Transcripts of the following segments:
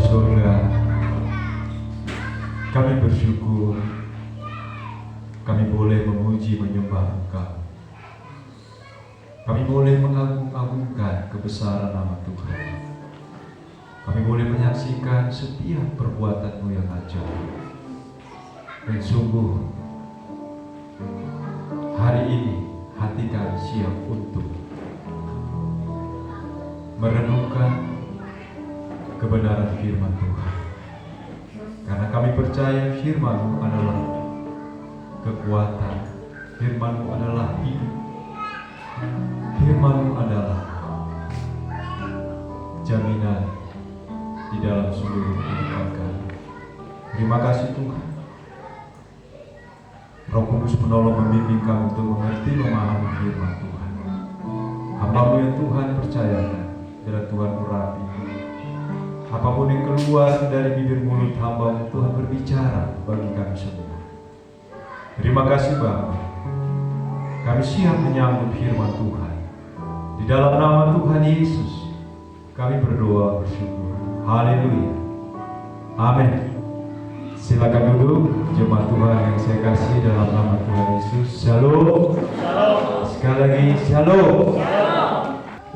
di surga, kami bersyukur kami boleh memuji menyembah Engkau. Kami boleh mengagung-agungkan kebesaran nama Tuhan. Kami boleh menyaksikan setiap perbuatan-Mu yang ajaib. Dan sungguh hari ini hati kami siap untuk merenungkan kebenaran firman Tuhan. Karena kami percaya firman-Mu adalah kekuatan, firman-Mu adalah hidup, firman-Mu adalah jaminan di dalam seluruh kehidupan kami. Terima kasih Tuhan. Roh Kudus menolong membimbing kami untuk mengerti, memahami firman Tuhan. Hamba-Mu yang Tuhan percayakan, biarlah Tuhan urapi. Apapun yang keluar dari bibir mulut hamba-Mu, Tuhan berbicara bagi kami semua. Terima kasih Bapa. Kami siap menyambut firman Tuhan. Di dalam nama Tuhan Yesus, kami berdoa bersyukur. Haleluya. Amin. Silakan duduk jemaat Tuhan yang saya kasih dalam nama Tuhan Yesus. Shalom. Sekali lagi shalom.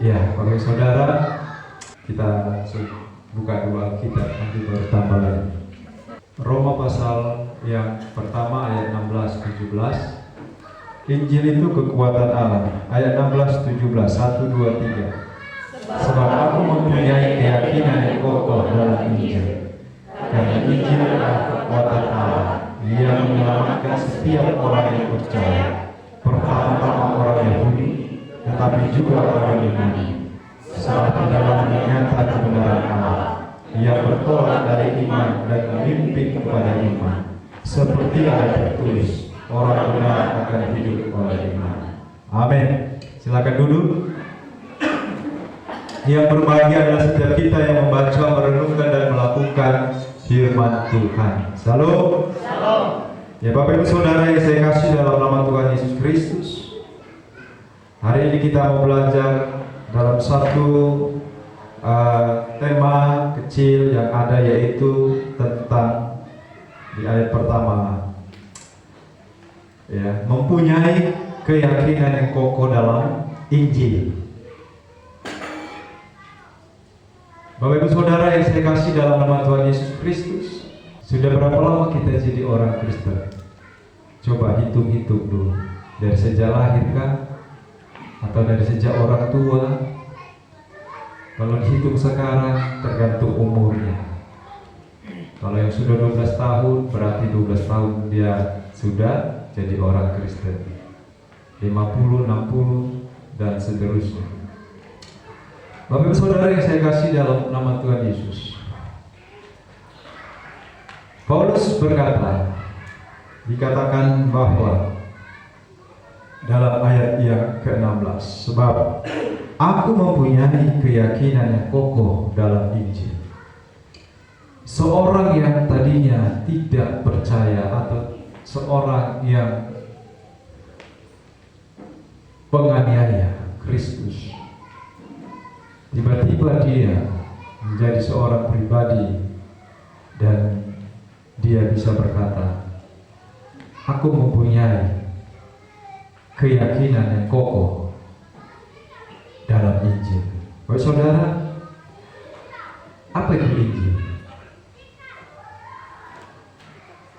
Ya, Bapak Saudara, kita langsung buka dulu Alkitab, nanti baru tambah lagi. Roma pasal yang pertama ayat 16-17. Injil itu kekuatan Allah. Ayat 16-17, 1, 2, 3. Sebab aku mempunyai keyakinan yang kokoh dalam Injil. Karena Injil adalah kekuatan Allah yang menyelamatkan setiap orang yang percaya, pertama-tama orang Yahudi, tetapi juga orang Yunani. Sebab di dalam nyata kebenaran Allah yang bertolak dari iman dan memimpin kepada iman, seperti ada tertulis, orang benar akan hidup oleh iman. Amin. Silakan duduk. Yang berbahagia adalah setiap kita yang membaca, merenungkan dan melakukan firman Tuhan. Salam. Ya Bapak Ibu Saudara yang saya kasih dalam nama Tuhan Yesus Kristus. Hari ini kita mau belajar dalam satu tema kecil yang ada, yaitu tentang di ayat pertama, ya, mempunyai keyakinan yang kokoh dalam Injil. Bapak Ibu Saudara yang saya kasih dalam nama Tuhan Yesus Kristus, sudah berapa lama kita jadi orang Kristen? Coba hitung-hitung dulu. Dari sejak lahir kah? Atau dari sejak orang tua? Kalau dihitung sekarang tergantung umurnya. Kalau yang sudah 12 tahun berarti 12 tahun dia sudah jadi orang Kristen. 50, 60 dan seterusnya. Bapak Ibu Saudara yang saya kasih dalam nama Tuhan Yesus, Paulus berkata, dikatakan bahwa dalam ayat yang ke-16, sebab aku mempunyai keyakinan yang kokoh dalam Injil. Seorang yang tadinya tidak percaya atau seorang yang penganiaya Kristus, tiba-tiba dia menjadi seorang pribadi dan dia bisa berkata, aku mempunyai keyakinan yang kokoh dalam Injil. Bapak Saudara, apa itu Injil?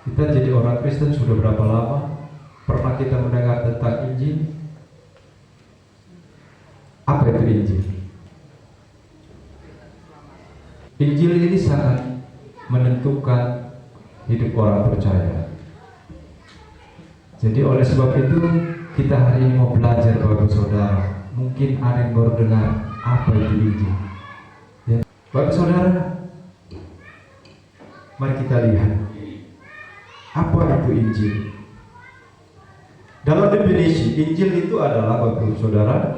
Kita jadi orang Kristen sudah berapa lama? Pernah kita mendengar tentang Injil? Apa itu Injil? Injil ini sangat menentukan hidup orang percaya. Jadi oleh sebab itu kita hari ini mau belajar Bapak Saudara. Mungkin ada yang baru dengar apa itu Injil. Ya. Bapak Saudara, mari kita lihat apa itu Injil. Dalam definisi, Injil itu adalah Bapak Saudara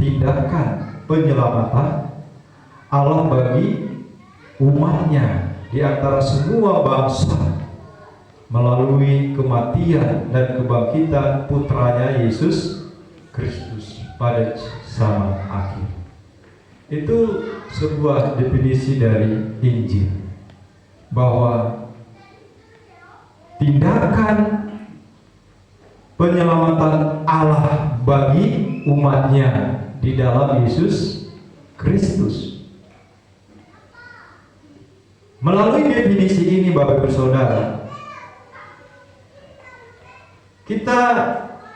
tindakan penyelamatan Allah bagi umatnya di antara semua bangsa melalui kematian dan kebangkitan putranya Yesus Kristus pada zaman akhir. Itu sebuah definisi dari Injil, bahwa tindakan penyelamatan Allah bagi umatnya di dalam Yesus Kristus. Melalui definisi ini, Bapak Ibu Saudara, kita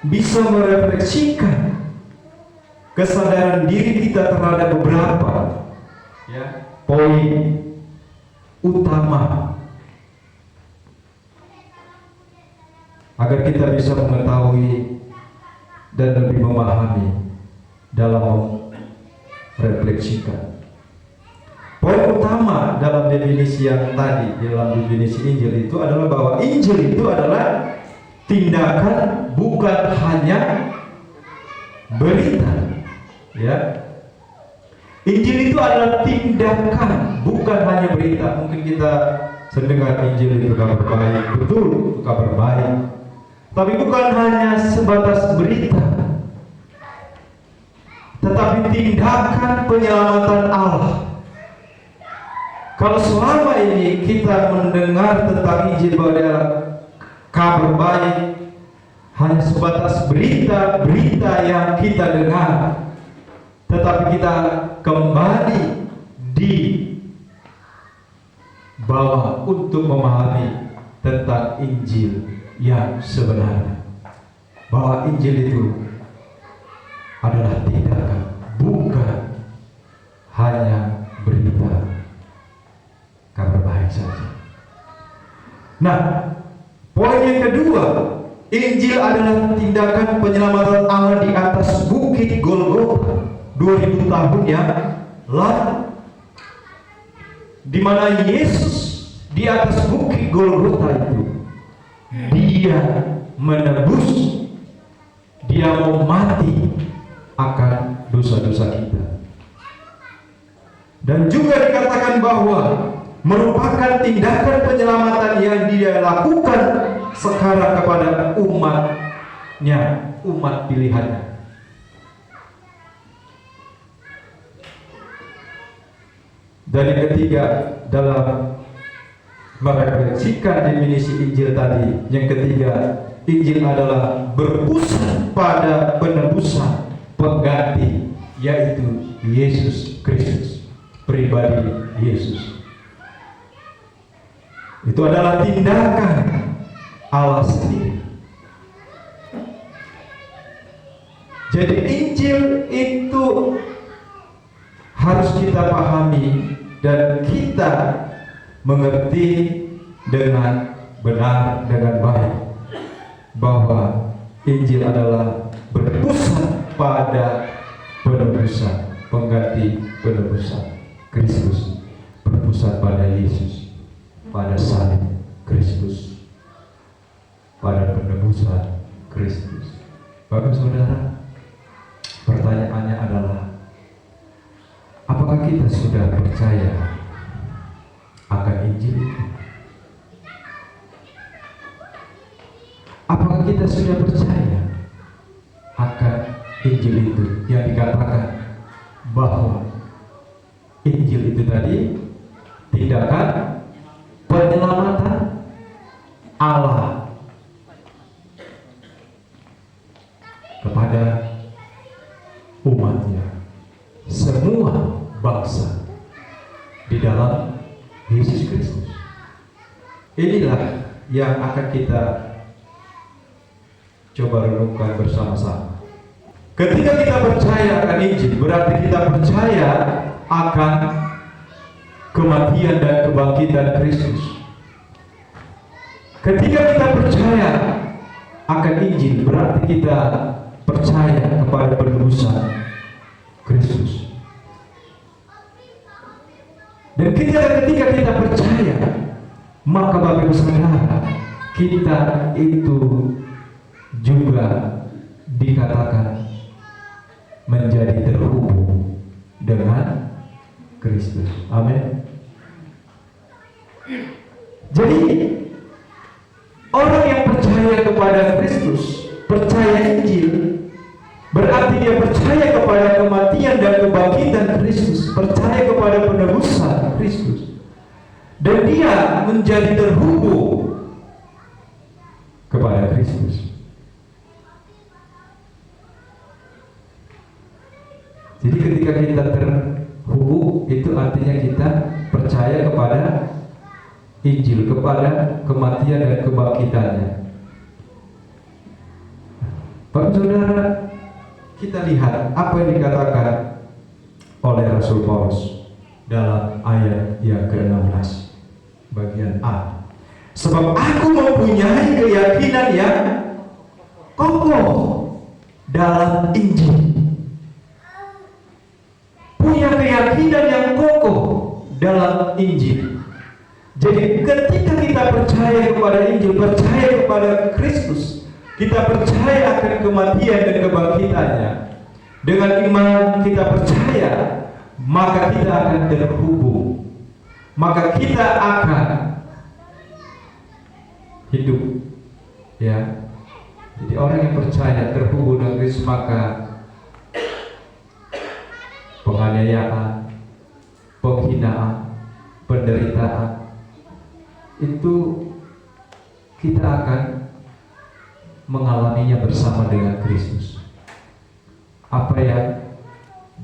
bisa merefleksikan kesadaran diri kita terhadap beberapa poin utama agar kita bisa mengetahui dan lebih memahami dalam refleksikan. Poin utama dalam definisi yang tadi, dalam definisi Injil itu adalah bahwa Injil itu adalah tindakan, bukan hanya berita. Ya, Injil itu adalah tindakan, bukan hanya berita. Mungkin kita mendengar Injil itu kabar baik, betul, itu kabar baik, tapi bukan hanya sebatas berita, tetapi tindakan penyelamatan Allah. Kalau selama ini kita mendengar tentang Injil bahwa dia kabar baik, hanya sebatas berita-berita yang kita dengar, tetapi kita kembali dibawa untuk memahami tentang Injil yang sebenarnya, bahwa Injil itu adalah tindakan, bukan hanya berita kabar baik saja. Nah, poin yang kedua, Injil adalah tindakan penyelamatan Allah di atas bukit Golgota 2000 tahun yang lalu, di mana Yesus di atas bukit Golgota itu dia menebus, dia mau mati akan dosa-dosa kita, dan juga dikatakan bahwa merupakan tindakan penyelamatan yang dia lakukan sekarang kepada umatnya, umat pilihannya. Dan yang ketiga, dalam merefleksikan definisi Injil tadi, yang ketiga, Injil adalah berpusat pada penebusan pengganti, yaitu Yesus Kristus, pribadi Yesus. Itu adalah tindakan Allah sendiri. Jadi Injil itu harus kita pahami dan kita mengerti dengan benar, dengan baik, bahwa Injil adalah berpusat pada penebusan, pengganti penebusan Kristus, berpusat pada Yesus, pada salib Kristus, pada penebusan Kristus. Bapak Saudara, pertanyaannya adalah, apakah kita sudah percaya akan Injil itu? Apakah kita sudah percaya akan Injil itu yang dikatakan bahwa Injil itu tadi tindakan penyelamatan Allah kepada umatnya, semua bangsa di dalam Yesus Kristus. Inilah yang akan kita coba renungkan bersama-sama. Ketika kita percaya akan Injil, berarti kita percaya akan kematian dan kebangkitan Kristus. Ketika kita percaya akan Injil, berarti kita percaya kepada penebusan Kristus. Dan ketika kita percaya, maka Bapak Ibu Saudara, kita itu juga dikatakan menjadi terhubung dengan Kristus. Amin. Jadi orang yang percaya kepada Kristus, percaya Injil, Berarti dia percaya kepada kematian dan kebangkitan Kristus, percaya kepada penebusan Kristus, dan dia menjadi terhubung kepada Kristus. Jadi ketika kita terhubung, itu artinya kita percaya kepada Injil, kepada kematian dan kebangkitannya. Bapak Saudara, kita lihat apa yang dikatakan oleh Rasul Paulus dalam ayat yang ke-16 bagian A. Sebab aku mempunyai keyakinan yang kokoh dalam Injil. Punya keyakinan yang kokoh dalam Injil. Jadi ketika kita percaya kepada Injil, percaya kepada Kristus, kita percaya akan kematian dan kebangkitannya, dengan iman kita percaya, maka kita akan terhubung, maka kita akan hidup, ya. Jadi orang yang percaya terhubung dengan Kristus, maka penganiayaan, penghinaan, penderitaan itu kita akan mengalaminya bersama dengan Kristus. Apa yang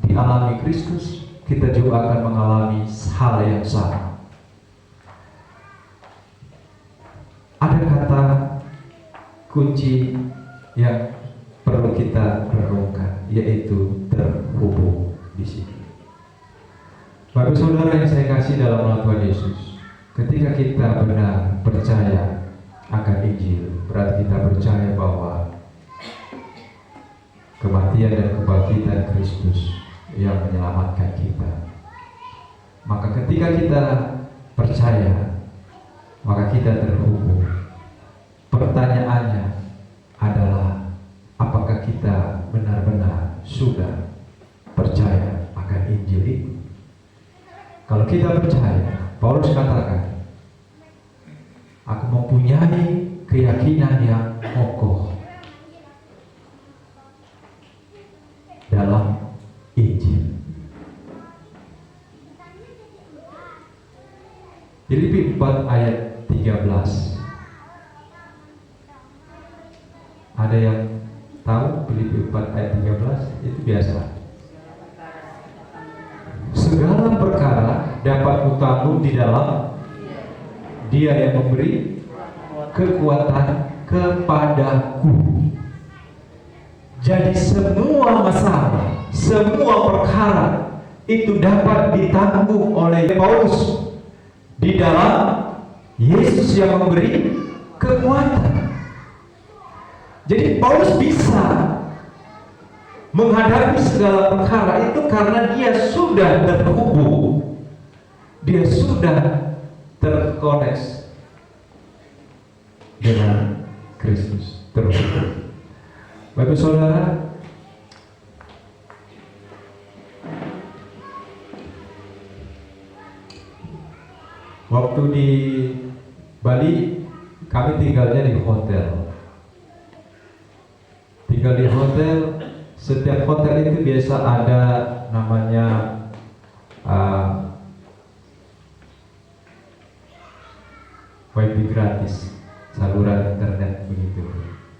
dialami Kristus, kita juga akan mengalami hal yang sama. Ada kata kunci yang perlu kita renungkan, yaitu terhubung di sini. Bapak Saudara yang saya kasih dalam nama Tuhan Yesus, ketika kita benar percaya akan Injil, berarti kita percaya bahwa kematian dan kebangkitan Kristus yang menyelamatkan kita. Maka ketika kita percaya, maka kita terhubung. Pertanyaannya adalah, apakah kita benar-benar sudah percaya akan Injil itu? Kalau kita percaya, Paulus katakan, aku mempunyai keyakinan yang kokoh dalam Injil. Filipi 4 ayat 13. Ada yang tahu Filipi 4 ayat 13? Itu biasa. Segala perkara dapat kutanggung di dalam Dia yang memberi kekuatan kepadaku. Jadi semua masalah, semua perkara itu dapat ditanggung oleh Paulus di dalam Yesus yang memberi kekuatan. Jadi Paulus bisa menghadapi segala perkara itu karena dia sudah terhubung, dia sudah terkoneksi dengan Kristus, terhubung. Bapak Saudara, waktu di Bali kami tinggalnya di hotel. Tinggal di hotel, setiap hotel itu biasa ada namanya wifi gratis, saluran internet begitu.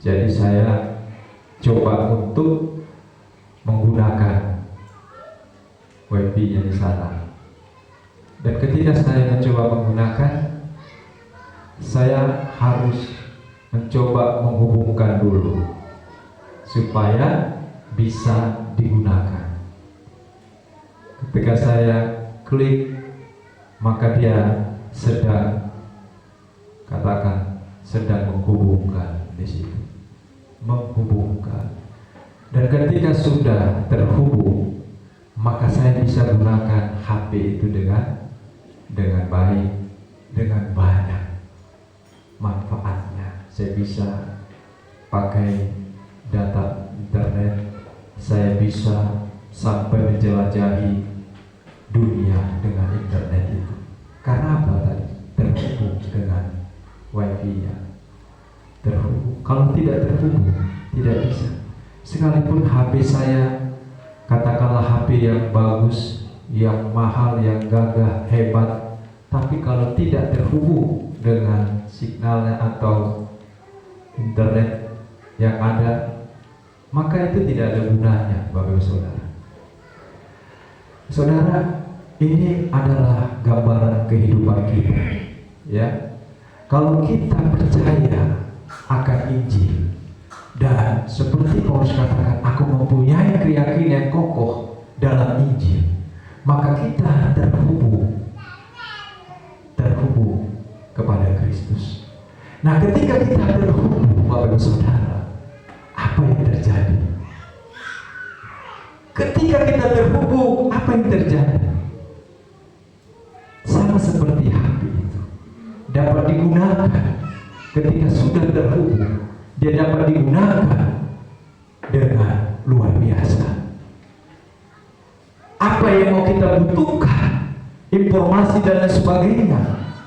Jadi saya coba untuk menggunakan wifi-nya di sana. Dan ketika saya mencoba menggunakan, saya harus mencoba menghubungkan dulu supaya bisa digunakan. Ketika saya klik, maka dia sedang, katakan, sedang menghubungkan di situ, menghubungkan. Dan ketika sudah terhubung, maka saya bisa gunakan HP itu dengan baik, dengan banyak manfaatnya. Saya bisa pakai data internet, saya bisa sampai menjelajahi dunia dengan internet itu. Karena apa tadi? Terhubung dengan wifi-nya. Terhubung. Kalau tidak terhubung, tidak bisa. Sekalipun HP saya, katakanlah HP yang bagus, yang mahal, yang gagah, hebat, tapi kalau tidak terhubung dengan signalnya atau internet yang ada, maka itu tidak ada gunanya, Bapak Ibu Saudara. Saudara, ini adalah gambaran kehidupan kita, ya. Kalau kita percaya akan Injil, dan seperti Paulus katakan, aku mempunyai keyakinan kokoh dalam Injil, maka kita terhubung kepada Kristus. Nah, ketika kita terhubung, Bapak Ibu Saudara, apa yang terjadi? Ketika kita terhubung, apa yang terjadi? Sama seperti HP itu dapat digunakan. Ketika sudah terhubung, dia dapat digunakan dengan luar biasa. Apa yang mau kita butuhkan, informasi dan lain sebagainya,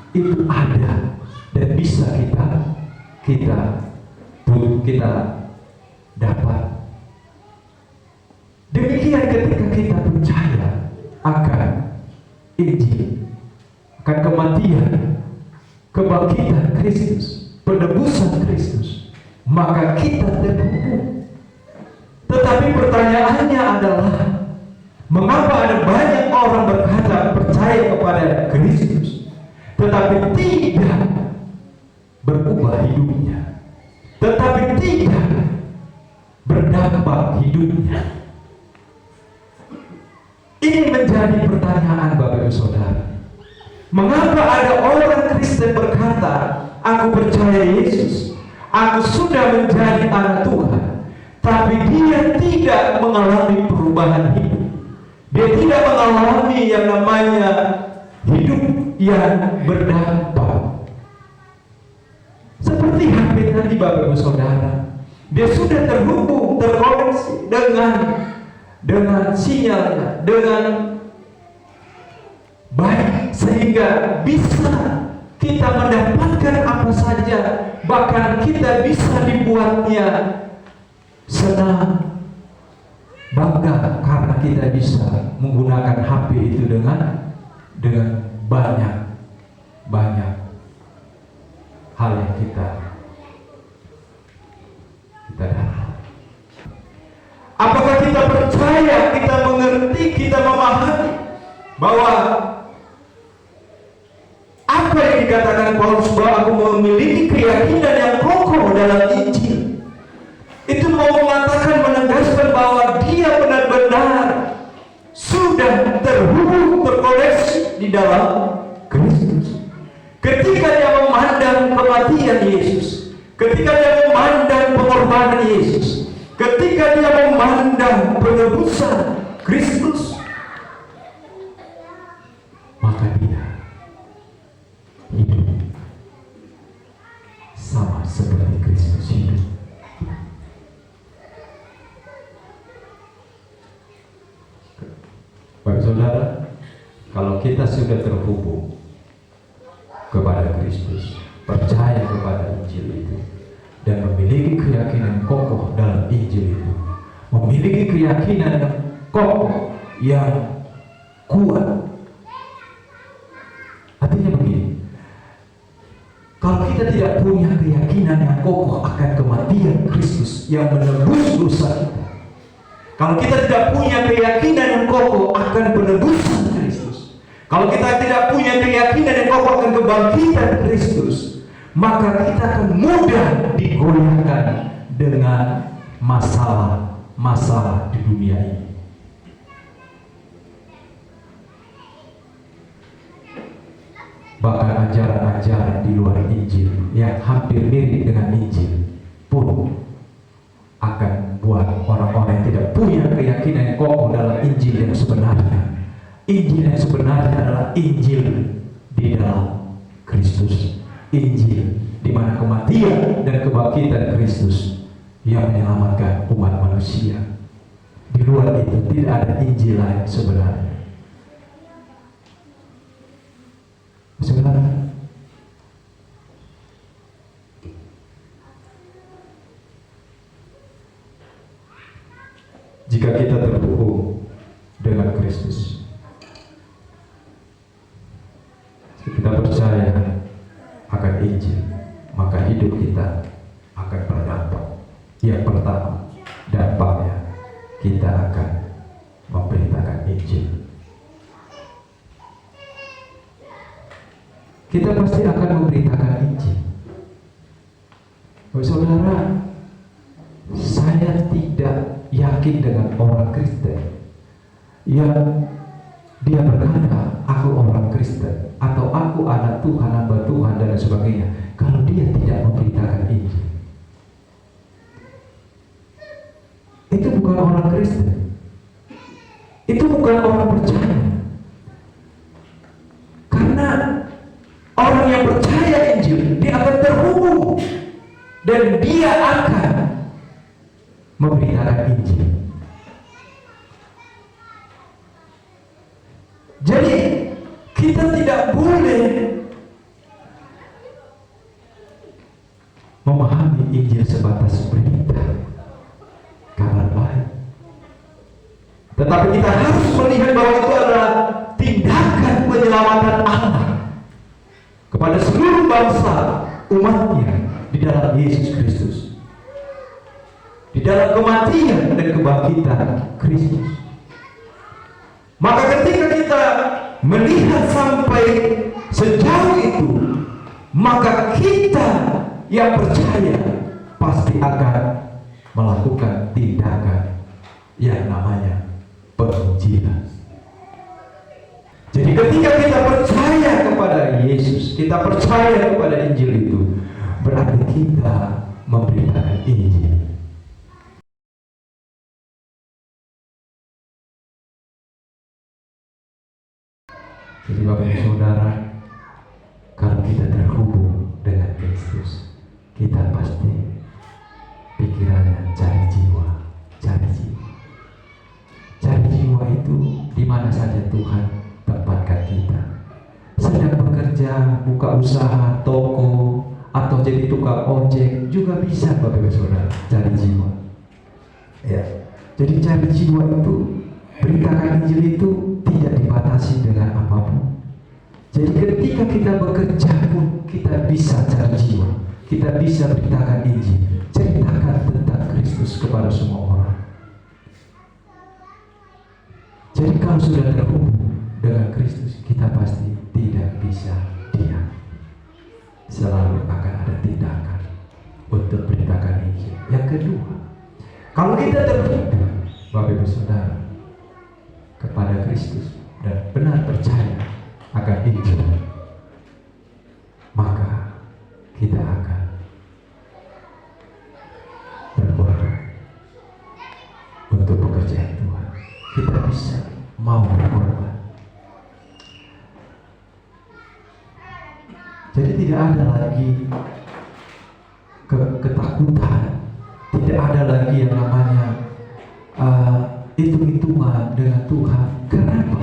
itu ada dan bisa kita dapat. Demikian ketika kita percaya akan Injil, akan kematian, kebangkitan Kristus, penebusan Kristus, maka kita terhubung. Tetapi pertanyaannya adalah, mengapa ada banyak orang berkata percaya kepada Kristus, tetapi tidak berubah hidupnya, tetapi tidak berdampak hidupnya? Ini menjadi pertanyaan, Bapak Ibu Saudara. Mengapa ada orang Kristen berkata, aku percaya Yesus, aku sudah menjadi anak Tuhan, tapi dia tidak mengalami perubahan hidup. Dia tidak mengalami yang namanya hidup yang berdampak. Seperti HP tadi, Bapak Ibu Saudara, dia sudah terhubung, terkoneksi dengan sinyalnya, dengan baik, sehingga bisa kita mendapatkan apa saja, bahkan kita bisa dibuatnya senang, bangga karena kita bisa menggunakan HP itu dengan banyak hal yang kita dapat. Apakah kita percaya, kita mengerti, kita memahami bahwa apa yang dikatakan Paulus, bahwa aku memiliki keyakinan yang kokoh dalam Injil, itu mau mengatakan, menegaskan bahwa dia benar-benar sudah terhubung, terkoneksi di dalam Kristus. Ketika dia memandang kematian Yesus, ketika dia memandang pengorbanan Yesus, ketika dia memandang penebusan Kristus, maka dia hidup sama seperti Kristus hidup. Bapak Saudara, kalau kita sudah terhubung kepada Kristus, percaya kepada Injil itu, dan memiliki keyakinan kokoh dalam Injil itu, memiliki keyakinan yang kokoh, yang kuat. Artinya begini, kalau kita tidak punya keyakinan yang kokoh akan kematian Kristus yang menebus dosa kita, kalau kita tidak punya keyakinan yang kokoh akan penebusan Kristus, kalau kita tidak punya keyakinan yang kokoh akan kebangkitan Kristus, maka kita akan mudah digoyahkan dengan masalah-masalah di dunia ini. Bahkan ajaran-ajaran di luar Injil yang hampir mirip dengan Injil pun akan buat orang-orang yang tidak punya keyakinan yang kokoh dalam Injil yang sebenarnya. Injil yang sebenarnya adalah Injil di dalam Kristus, Injil di mana kematian dan kebangkitan Kristus yang menyelamatkan umat manusia. Di luar itu tidak ada Injil lain sebenarnya. Sebenarnya jika kita terhubung dengan Kristus. Kita percaya akan Injil, maka hidup kita akan berdampak. Yang pertama, dampaknya kita akan memberitakan Injil. Kita pasti akan memberitakan Injil. Saudara, saya tidak yakin dengan orang Kristen yang dia berkata, aku orang Kristen, atau aku anak Tuhan, hamba Tuhan, dan sebagainya, kalau dia tidak memberitakan Injil. Itu bukan orang Kristen. Itu bukan orang percaya. Karena orang yang percaya Injil, dia akan terhubung dan dia akan memberitakan Injil. Jadi kita tidak boleh memahami Injil sebatas berita, kabar baik. Tetapi kita harus melihat bahwa itu adalah tindakan penyelamatan Allah kepada seluruh bangsa umatnya di dalam Yesus Kristus, di dalam kematian dan kebangkitan Kristus. Maka ketika kita melihat sampai sejauh itu, maka kita yang percaya pasti akan melakukan tindakan yang namanya penginjilan. Jadi ketika kita percaya kepada Yesus, kita percaya kepada Injil itu, berarti kita memberitakan Injil. Jadi Bapak Ibu Saudara, kalau kita terhubung dengan Kristus, kita pasti pikirannya cari jiwa, cari jiwa. Cari jiwa itu di mana saja Tuhan tempatkan kita. Sedang bekerja, buka usaha, toko, atau jadi tukang ojek juga bisa Bapak Ibu Saudara, cari jiwa. Ya. Jadi cari jiwa itu, beritakan Injil itu tidak dibatasi dengan apapun. Jadi ketika kita bekerja pun kita bisa cari jiwa, kita bisa beritakan Injil, ceritakan tentang Kristus kepada semua orang. Jadi kalau sudah terhubung dengan Kristus, kita pasti tidak bisa diam. Selalu akan ada tindakan untuk beritakan Injil. Yang kedua, kalau kita terhubung, Bapak Ibu Saudara, kepada Kristus dan benar percaya akan Injil, maka kita akan berkorban untuk pekerjaan Tuhan. Kita bisa mau berkorban. Jadi tidak ada lagi ketakutan, tidak ada lagi yang namanya hitung-hitungan dengan Tuhan. Kenapa?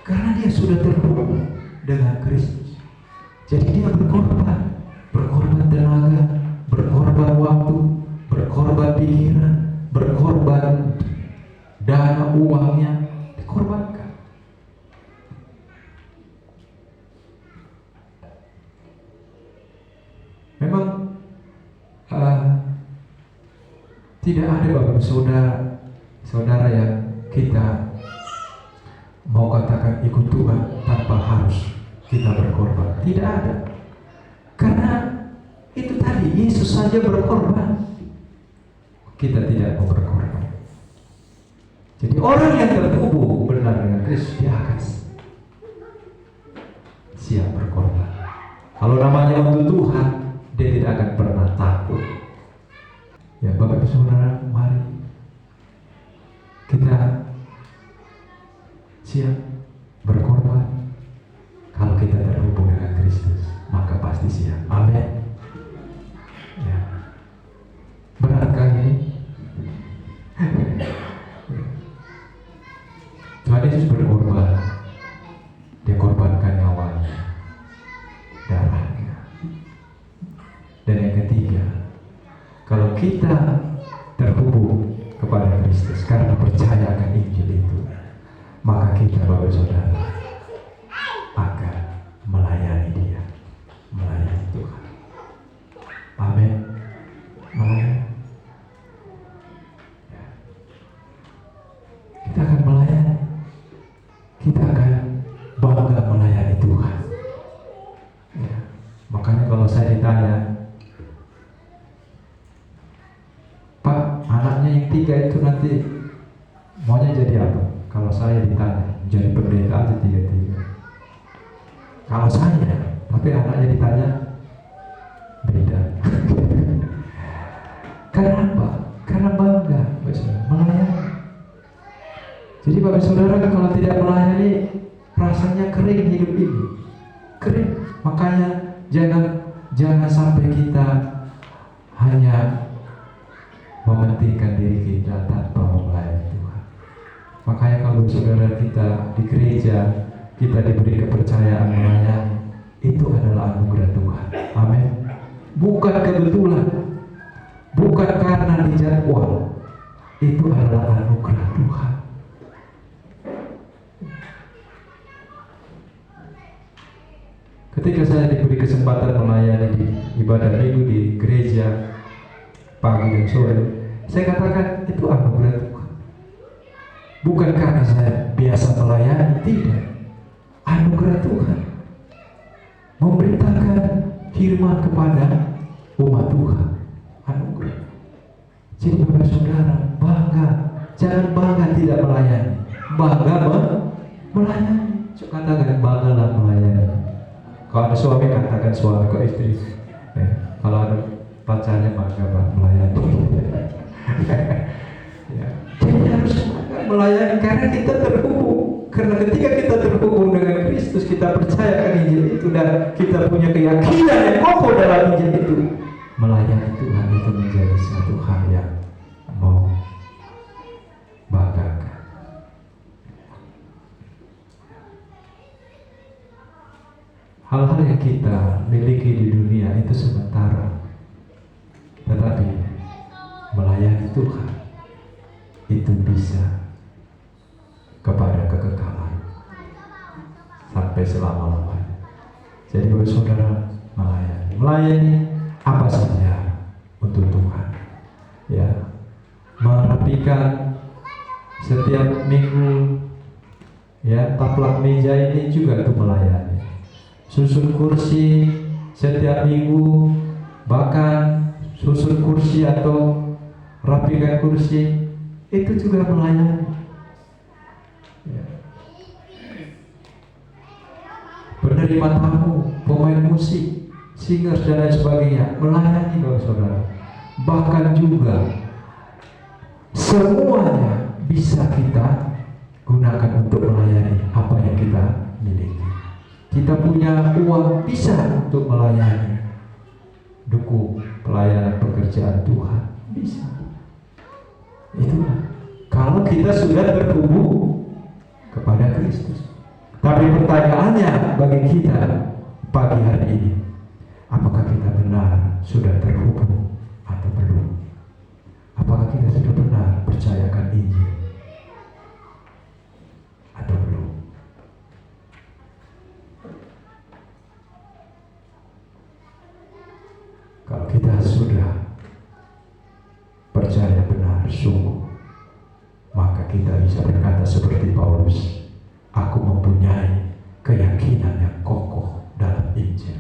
Karena dia sudah terhubung dengan Kristus. Jadi dia berkorban tenaga, berkorban waktu, berkorban pikiran, berkorban dana uangnya, dikorbankan. Memang tidak ada Bapak saudara yang kita mau katakan ikut Tuhan tanpa harus kita berkorban. Tidak ada. Karena itu tadi, Yesus saja berkorban, kita tidak mau berkorban. Jadi orang yang terhubung benar dengan Kristus, dia akan siap berkorban. Kalau namanya untuk Tuhan, dia tidak akan pernah takut. Ya Bapak Ibu Saudara, mari kita siap berkorban. Kalau kita terhubung dengan Kristus, maka pasti siap. Amin. Ya. Beratkah ini? Tuhan Yesus berkorban. Dia korbankan nyawanya, darahnya. Dan yang ketiga, kalau kita terhubung kepada Kristus karena percaya Bapak Saudara agar melayani Dia, melayani Tuhan. Amin. Melayani. Ya. Kita akan melayani. Kita akan bangga melayani Tuhan. Ya. Makanya kalau saya ditanya, Pak, anaknya yang 3 itu nanti maunya jadi apa? Kalau saya ditanya, jadi pendeta aja 3. Kalau saya, tapi anaknya ditanya, beda. Karena apa? Karena bangga, melayani. Jadi Bapak Saudara, kalau tidak melayani, rasanya kering hidup ini, kering. Makanya jangan sampai kita hanya mementingkan diri kita tanpa melayani Tuhan. Makanya kalau saudara kita di gereja, kita diberi kepercayaan melayani, itu adalah anugerah Tuhan. Amin. Bukan kebetulan, bukan karena dijadwal, itu adalah anugerah Tuhan. Ketika saya diberi kesempatan melayani di ibadah minggu di gereja pagi dan sore, saya katakan itu anugerah Tuhan. Bukan karena saya biasa melayani, tidak. Anugerah Tuhan. Memberitakan firman kepada umat Tuhan, anugerah. Jadi Bapak Saudara, bangga. Jangan bangga tidak melayani, bangga melayani. Katakan banggalah melayani. Kalau ada suami, katakan suami ke istri. Kalau ada pacarnya, maka melayani. Ya. Jadi harus melayani karena kita terhubung. Karena ketika kita terhubung dengan Kristus, kita percaya Injil itu dan kita punya keyakinan yang kokoh dalam Injil itu, melayani Tuhan itu menjadi suatu hal yang mau banggakan. Hal-hal yang kita miliki di dunia itu sementara, tetapi melayani Tuhan itu bisa kepada kekekalan sampai selama-lamanya. Jadi bagi saudara, melayani apa saja untuk Tuhan. Ya, merapikan setiap minggu, ya, taplak meja ini juga untuk melayani. Susun kursi setiap minggu, bahkan susun kursi atau rapikan kursi, itu juga melayani. Ya. Penerima tamu, pemain musik, singers dan lain sebagainya, melayani Bapak Saudara. Bahkan juga semuanya bisa kita gunakan untuk melayani apa yang kita miliki. Kita punya uang, bisa untuk melayani, dukung pelayanan pekerjaan Tuhan, bisa. Itulah kalau kita sudah terhubung kepada Kristus. Tapi pertanyaannya bagi kita pagi hari ini, apakah kita benar sudah terhubung atau belum? Apakah kita sudah benar percayakan Injil atau belum? Kalau kita sudah percaya benar sungguh, maka kita bisa berkata seperti Paulus, aku mempunyai keyakinan yang kokoh dalam Injil.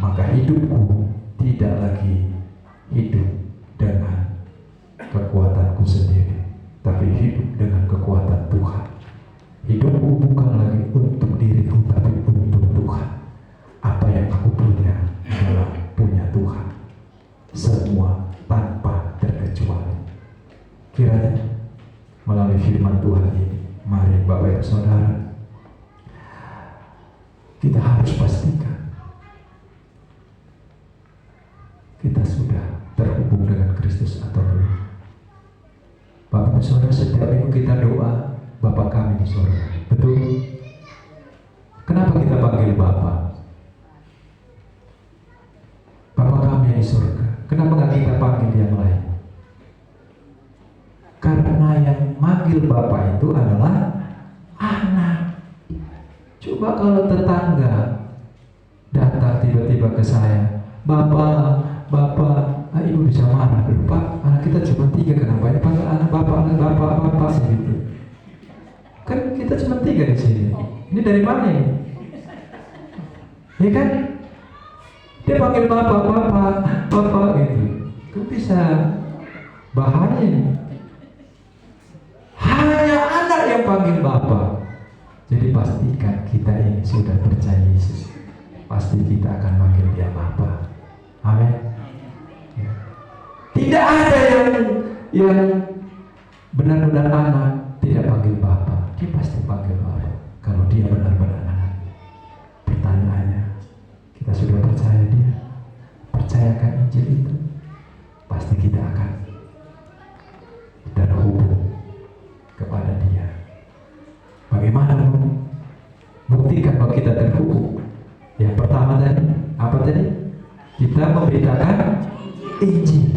Maka hidupku tidak lagi hidup dengan kekuatanku sendiri, tapi hidup dengan kekuatan Tuhan. Hidupku bukan lagi untuk diriku, tapi untuk Tuhan. Apa yang aku punya adalah punya Tuhan, semua tanpa terkecuali. Kiranya melalui firman Tuhan ini, mari Bapak Ibu Saudara, kita harus pastikan kita sudah terhubung dengan Kristus atau belum. Bapak Ibu Saudara, setiap minggu kita doa, Bapa kami di surga. Betul? Kenapa kita panggil Bapa? Bapa kami di surga. Kenapa nggak kita panggil yang lain? Karena yang manggil Bapa itu adalah Anak. Coba kalau tetangga datang tiba-tiba ke saya, Bapak, Ibu bisa marah dulu, Pak, anak kita cuma 3, kenapa ini panggil anak Bapak, segitu. Kan kita cuma 3 di sini. Ini dari mana ini? Ya kan? Dia panggil Bapak gitu. Kan bisa bahaya. Hanya anak yang panggil Bapak. Jadi pastikan kita ini sudah percaya Yesus. Pasti kita akan panggil dia Bapak. Amin. Ya. Tidak ada yang benar-benar anak tidak panggil Bapak. Dia pasti panggil Bapak. Kalau dia benar-benar anak. Pertanyaannya, kita sudah percaya dia? Percayakan Injil itu? Pasti kita akan terhubung kepada dia. Bagaimana buktikan bahwa kita terhubung? Yang pertama tadi, apa tadi? Kita memberitakan Injil.